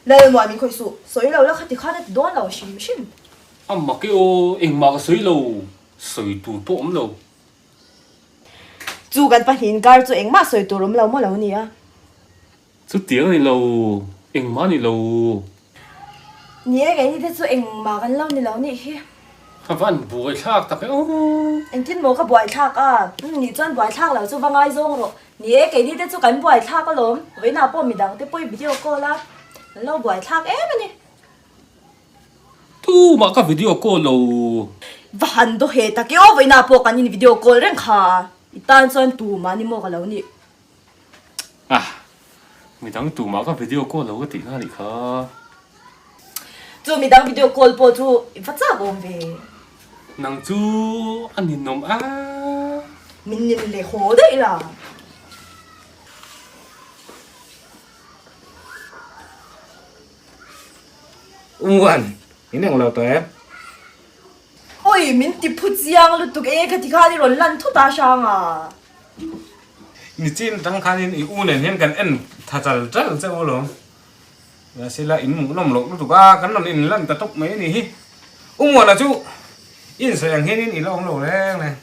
เลยหน่วยมีคนสู้สวยเราแล้วคัดที่ข้าได้โดนเราชิมmà cái ô em mà cái suy lâu suy tụ bom lâu จูกันปะหินการจูเองมาสวยตัวรมเราเมื่อเราเนี่ย chút tiếng này lâu em mà này lâu เนี่ยไงนี่ที่จูเองมากันเล่านี่เรานี่เฮ้ các bạn buổi khác tập cái ô เองทิ้งโมก็บ่อยทักอ่ะนี่จนบ่อยทักแล้วจูว่าไงจงหรอเนี่ยไงนี่ที่จูกันบ่อยทักก็ล้มไว้หน้าป้อมีดังที่ป้อยวิดีโอก็ละเราบ่อยทักมันนี่ tu mà cái video call lâu วันตัวเหตุที่เอาไว้หน้าป้อกันนี่วิดีโอคอลเรื่องค่ะอีตานจนตูมานี่โมกันแล้วนี่ à mình đang tu mà cái video call lâu cái tiếng nào đi khá จูมีดังวิดีโอคอลป้อจูฟัดจ้าบ่มเว nàng chú anh nhìn nôm á มินนี่เลยโหได้ล่ะ อ้วนนี่เนี่ยของเราตัวเอง โอ้ยมินติพูดเสียงลุตุกเอกที่ข้าที่ร้อนลั่นทุตาช่างอ่ะ นี่จีนตั้งคันนี่อ้วนเนี่ยเห็นกันเอ็นถ้าจะเจ้าหลงแล้วสิละอินหมูน้ำหลงรู้ถูกอ่ะกันนั่นอินลั่นตะตุกไหมนี่อ้วนนะจูอินเสียงเห็นนี่เราของเราแล้วเนี่ย